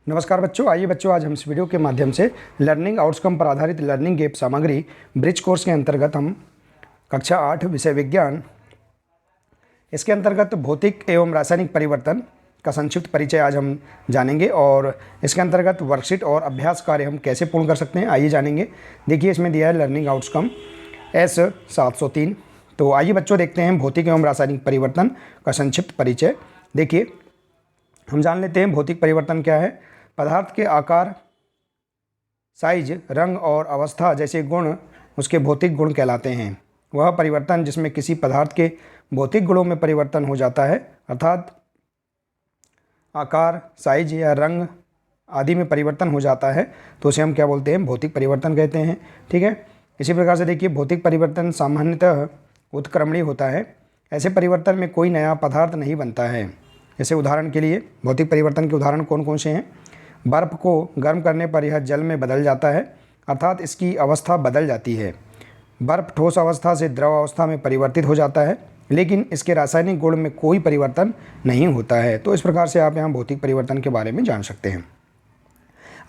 नमस्कार बच्चों, आइए बच्चों आज हम इस वीडियो के माध्यम से लर्निंग आउटकम पर आधारित लर्निंग गैप सामग्री ब्रिज कोर्स के अंतर्गत हम कक्षा 8 विषय विज्ञान इसके अंतर्गत भौतिक एवं रासायनिक परिवर्तन का संक्षिप्त परिचय आज हम जानेंगे और इसके अंतर्गत वर्कशीट और अभ्यास कार्य हम कैसे पूर्ण कर सकते हैं आइए जानेंगे। देखिए इसमें दिया है लर्निंग आउटकम S703। तो आइए बच्चों देखते हैं भौतिक एवं रासायनिक परिवर्तन का संक्षिप्त परिचय। देखिए हम जान लेते हैं भौतिक परिवर्तन क्या है। पदार्थ के आकार, साइज, रंग और अवस्था जैसे गुण उसके भौतिक गुण कहलाते हैं। वह परिवर्तन जिसमें किसी पदार्थ के भौतिक गुणों में परिवर्तन हो जाता है, अर्थात आकार, साइज या रंग आदि में परिवर्तन हो जाता है, तो उसे हम क्या बोलते हैं, भौतिक परिवर्तन कहते हैं। ठीक है। इसी प्रकार से देखिए भौतिक परिवर्तन सामान्यतः उत्क्रमणीय होता है। ऐसे परिवर्तन में कोई नया पदार्थ नहीं बनता है। जैसे उदाहरण के लिए भौतिक परिवर्तन के उदाहरण कौन कौन से हैं। बर्फ़ को गर्म करने पर यह जल में बदल जाता है, अर्थात इसकी अवस्था बदल जाती है। बर्फ़ ठोस अवस्था से द्रव अवस्था में परिवर्तित हो जाता है, लेकिन इसके रासायनिक गुण में कोई परिवर्तन नहीं होता है। तो इस प्रकार से आप यहाँ भौतिक परिवर्तन के बारे में जान सकते हैं।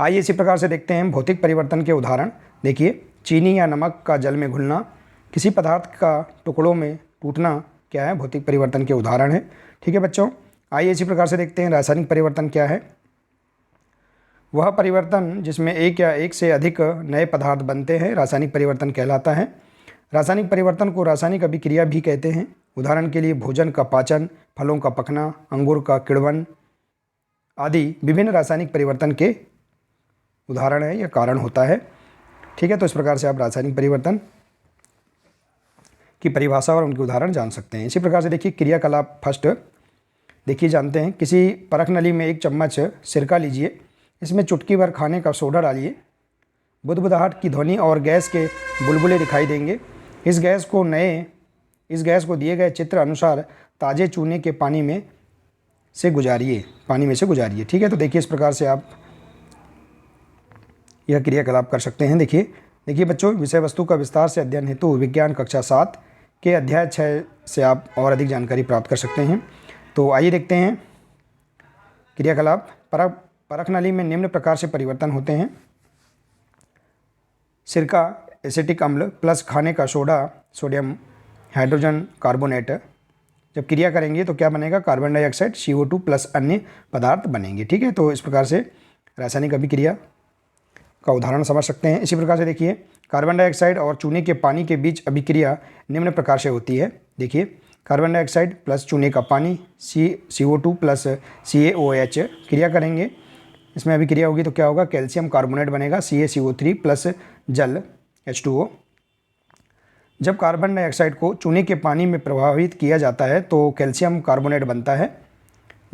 आइए इसी प्रकार से देखते हैं भौतिक परिवर्तन के उदाहरण। देखिए चीनी या नमक का जल में घुलना, किसी पदार्थ का टुकड़ों में टूटना क्या है, भौतिक परिवर्तन के उदाहरण है। ठीक है बच्चों, आइए इसी प्रकार से देखते हैं रासायनिक परिवर्तन क्या है। वह परिवर्तन जिसमें एक या एक से अधिक नए पदार्थ बनते हैं रासायनिक परिवर्तन कहलाता है। रासायनिक परिवर्तन को रासायनिक अभिक्रिया भी कहते हैं। उदाहरण के लिए भोजन का पाचन, फलों का पकना, अंगूर का किण्वन आदि विभिन्न रासायनिक परिवर्तन के उदाहरण है या कारण होता है। ठीक है, तो इस प्रकार से आप रासायनिक परिवर्तन की परिभाषा और उनके उदाहरण जान सकते हैं। इसी प्रकार से देखिए क्रियाकलाप फर्स्ट देखिए जानते हैं। किसी परख नली में एक चम्मच सिरका लीजिए, इसमें चुटकी भर खाने का सोडा डालिए। बुदबुदाहट की ध्वनि और गैस के बुलबुले दिखाई देंगे। इस गैस को दिए गए चित्र अनुसार ताज़े चूने के पानी में से गुजारिए। ठीक है, तो देखिए इस प्रकार से आप यह क्रियाकलाप कर सकते हैं। देखिए बच्चों, विषय वस्तु का विस्तार से अध्ययन हेतु विज्ञान कक्षा 7 के अध्याय 6 से आप और अधिक जानकारी प्राप्त कर सकते हैं। तो आइए देखते हैं क्रियाकलाप। परख नली में निम्न प्रकार से परिवर्तन होते हैं। सिरका एसिटिक अम्ल प्लस खाने का सोडा सोडियम हाइड्रोजन कार्बोनेट जब क्रिया करेंगे तो क्या बनेगा, कार्बन डाइऑक्साइड CO2 प्लस अन्य पदार्थ बनेंगे। ठीक है, तो इस प्रकार से रासायनिक अभिक्रिया का उदाहरण समझ सकते हैं। इसी प्रकार से देखिए कार्बन डाइऑक्साइड और चूने के पानी के बीच अभिक्रिया निम्न प्रकार से होती है। देखिए कार्बन डाइऑक्साइड प्लस चूने का पानी CO2 प्लस CaOH क्रिया करेंगे। इसमें अभिक्रिया होगी तो क्या होगा, कैल्शियम कार्बोनेट बनेगा CaCO3 प्लस जल H2O। जब कार्बन डाइऑक्साइड को चूने के पानी में प्रभावित किया जाता है तो कैल्शियम कार्बोनेट बनता है,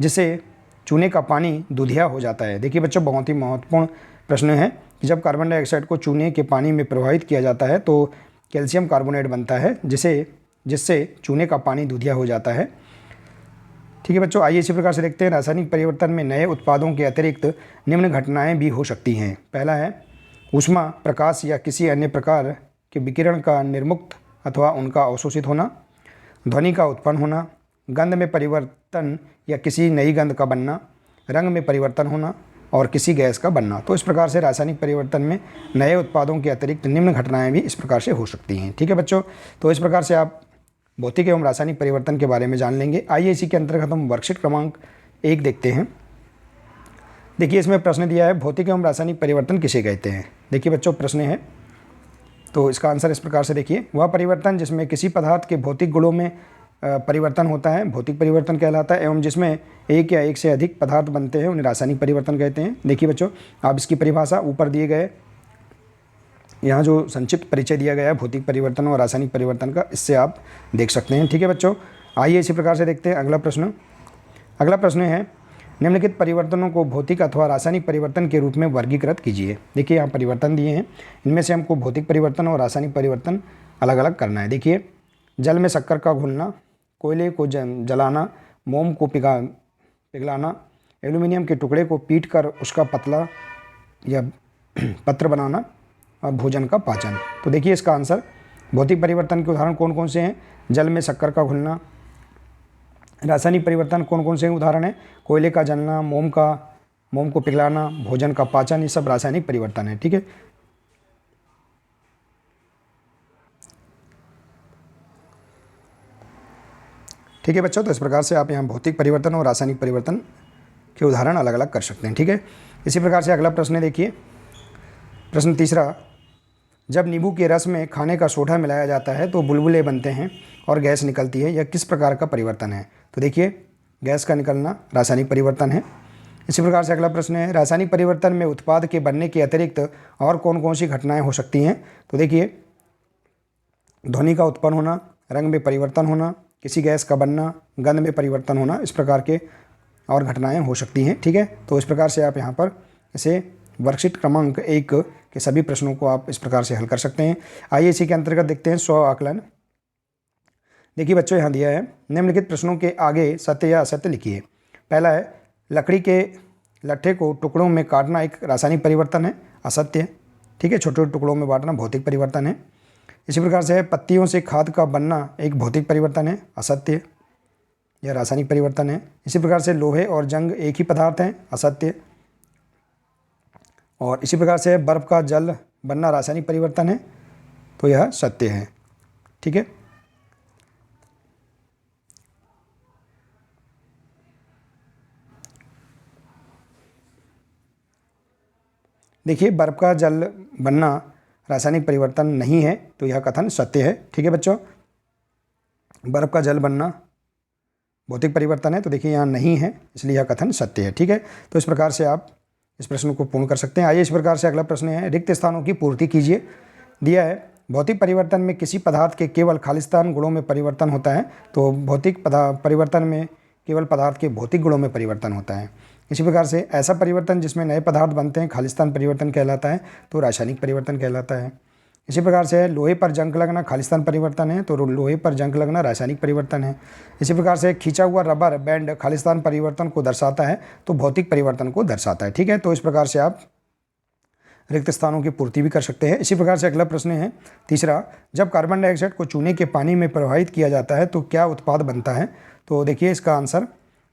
जिससे चूने का पानी दूधिया हो जाता है। देखिए बच्चों, बहुत ही महत्वपूर्ण प्रश्न है कि जब कार्बन डाइऑक्साइड को चूने के पानी में प्रभावित किया जाता है तो कैल्शियम कार्बोनेट बनता है, जिससे चूने का पानी दूधिया हो जाता है। ठीक है बच्चों, आइए इसी प्रकार से देखते हैं रासायनिक परिवर्तन में नए उत्पादों के अतिरिक्त निम्न घटनाएं भी हो सकती हैं। पहला है ऊष्मा, प्रकाश या किसी अन्य प्रकार के विकिरण का निर्मुक्त अथवा उनका अवशोषित होना, ध्वनि का उत्पन्न होना, गंध में परिवर्तन या किसी नई गंध का बनना, रंग में परिवर्तन होना और किसी गैस का बनना। तो इस प्रकार से रासायनिक परिवर्तन में नए उत्पादों के अतिरिक्त निम्न घटनाएँ भी इस प्रकार से हो सकती हैं। ठीक है बच्चों, तो इस प्रकार से आप भौतिक एवं रासायनिक परिवर्तन के बारे में जान लेंगे। आइए इसी के अंतर्गत हम वर्कशीट क्रमांक 1 देखते हैं। देखिए इसमें प्रश्न दिया है भौतिक एवं रासायनिक परिवर्तन किसे कहते हैं। देखिए बच्चों प्रश्न है, तो इसका आंसर इस प्रकार से देखिए, वह परिवर्तन जिसमें किसी पदार्थ के भौतिक गुणों में परिवर्तन होता है भौतिक परिवर्तन कहलाता है, एवं जिसमें एक या एक से अधिक पदार्थ बनते हैं उन्हें रासायनिक परिवर्तन कहते हैं। देखिए बच्चों, आप इसकी परिभाषा ऊपर दिए गए यहाँ जो संक्षिप्त परिचय दिया गया है भौतिक परिवर्तन और रासायनिक परिवर्तन का, इससे आप देख सकते हैं। ठीक है बच्चों, आइए इसी प्रकार से देखते हैं अगला प्रश्न है निम्नलिखित परिवर्तनों को भौतिक अथवा रासायनिक परिवर्तन के रूप में वर्गीकृत कीजिए। देखिए यहाँ परिवर्तन दिए हैं, इनमें से हमको भौतिक परिवर्तन और रासायनिक परिवर्तन अलग अलग करना है। देखिए जल में शक्कर का घुलना, कोयले को जलाना, मोम को पिघलाना, एल्यूमिनियम के टुकड़े को पीट कर उसका पतला या पत्र बनाना और भोजन का पाचन। तो देखिए इसका आंसर भौतिक परिवर्तन के उदाहरण कौन कौन से हैं, जल में शक्कर का घुलना। रासायनिक परिवर्तन कौन कौन से उदाहरण हैं, कोयले का जलना, मोम का मोम को पिघलाना, भोजन का पाचन, ये सब रासायनिक परिवर्तन है। ठीक है, ठीक है बच्चों, तो इस प्रकार से आप यहाँ भौतिक परिवर्तन और रासायनिक परिवर्तन के उदाहरण अलग अलग कर सकते हैं। ठीक है, इसी प्रकार से अगला प्रश्न देखिए, प्रश्न तीसरा, जब नींबू के रस में खाने का सोडा मिलाया जाता है तो बुलबुले बनते हैं और गैस निकलती है, यह किस प्रकार का परिवर्तन है? तो देखिए, गैस का निकलना रासायनिक परिवर्तन है। इसी प्रकार से अगला प्रश्न है, रासायनिक परिवर्तन में उत्पाद के बनने के अतिरिक्त और कौन कौन सी घटनाएं हो सकती हैं? तो देखिए, ध्वनि का उत्पन्न होना, रंग में परिवर्तन होना, किसी गैस का बनना, गंध में परिवर्तन होना, इस प्रकार के और घटनाएं हो सकती हैं। ठीक है, तो इस प्रकार से आप यहाँ पर इसे वर्कशीट क्रमांक 1 के सभी प्रश्नों को आप इस प्रकार से हल कर सकते हैं। आइए इसी के अंतर्गत देखते हैं 100 आकलन। देखिए बच्चों, यहाँ दिया है, निम्नलिखित प्रश्नों के आगे सत्य या असत्य लिखिए। पहला है, लकड़ी के लट्ठे को टुकड़ों में काटना एक रासायनिक परिवर्तन है, असत्य है। ठीक है, छोटे छोटे टुकड़ों में बांटना भौतिक परिवर्तन है। इसी प्रकार से पत्तियों से खाद का बनना एक भौतिक परिवर्तन है, असत्य, यह रासायनिक परिवर्तन है। इसी प्रकार से लोहे और जंग एक ही पदार्थ हैं, असत्य। और इसी प्रकार से बर्फ़ का जल बनना रासायनिक परिवर्तन है, तो यह सत्य है। ठीक है, देखिए, बर्फ़ का जल बनना रासायनिक परिवर्तन नहीं है, तो यह कथन सत्य है। ठीक है बच्चों, बर्फ़ का जल बनना भौतिक परिवर्तन है, तो देखिए यहाँ नहीं है, इसलिए यह कथन सत्य है। ठीक है, तो इस प्रकार से आप इस प्रश्न को पूर्ण कर सकते हैं। आइए इस प्रकार से अगला प्रश्न है, रिक्त स्थानों की पूर्ति कीजिए। दिया है, भौतिक परिवर्तन में किसी पदार्थ के केवल खालिस्तान गुणों में परिवर्तन होता है, तो भौतिक परिवर्तन में केवल पदार्थ के भौतिक गुणों में परिवर्तन होता है। इसी प्रकार से ऐसा परिवर्तन जिसमें नए पदार्थ बनते हैं खालिस्तान परिवर्तन कहलाता है, तो रासायनिक परिवर्तन कहलाता है। इसी प्रकार से लोहे पर जंग लगना खालिस्तान परिवर्तन है, तो लोहे पर जंग लगना रासायनिक परिवर्तन है। इसी प्रकार से खींचा हुआ रबर बैंड खालिस्तान परिवर्तन को दर्शाता है, तो भौतिक परिवर्तन को दर्शाता है। ठीक है, तो इस प्रकार से आप रिक्त स्थानों की पूर्ति भी कर सकते हैं। इसी प्रकार से अगला प्रश्न है तीसरा, जब कार्बन डाइऑक्साइड को चूने के पानी में प्रवाहित किया जाता है तो क्या उत्पाद बनता है? तो देखिए इसका आंसर,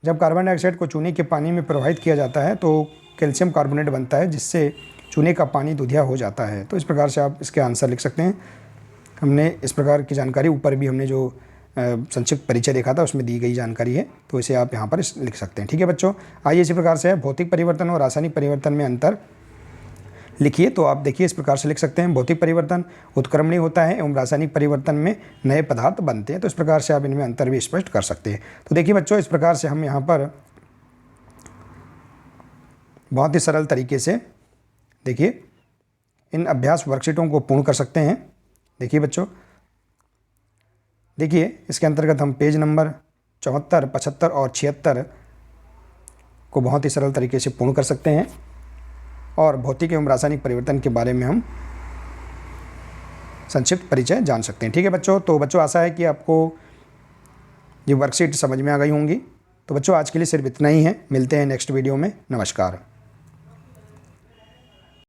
जब कार्बन डाइऑक्साइड को चूने के पानी में प्रवाहित किया जाता है तो कैल्शियम कार्बोनेट बनता है, जिससे चूने का पानी दूधिया हो जाता है। तो इस प्रकार से आप इसके आंसर लिख सकते हैं। हमने इस प्रकार की जानकारी ऊपर भी हमने जो संक्षिप्त परिचय देखा था उसमें दी गई जानकारी है, तो इसे आप यहाँ पर लिख सकते हैं। ठीक है बच्चों, आइए इसी प्रकार से भौतिक परिवर्तन और रासायनिक परिवर्तन में अंतर लिखिए। तो आप देखिए इस प्रकार से लिख सकते हैं, भौतिक परिवर्तन उत्क्रमणीय होता है एवं रासायनिक परिवर्तन में नए पदार्थ बनते हैं। तो इस प्रकार से आप इनमें अंतर भी स्पष्ट कर सकते हैं। तो देखिए बच्चों, इस प्रकार से हम यहाँ पर बहुत ही सरल तरीके से देखिए इन अभ्यास वर्कशीटों को पूर्ण कर सकते हैं। देखिए बच्चों, देखिए इसके अंतर्गत हम पेज नंबर 74, 75 और 76 को बहुत ही सरल तरीके से पूर्ण कर सकते हैं और भौतिक एवं रासायनिक परिवर्तन के बारे में हम संक्षिप्त परिचय जान सकते हैं। ठीक है बच्चों, तो बच्चों आशा है कि आपको ये वर्कशीट समझ में आ गई होंगी। तो बच्चों आज के लिए सिर्फ इतना ही है, मिलते हैं नेक्स्ट वीडियो में। नमस्कार।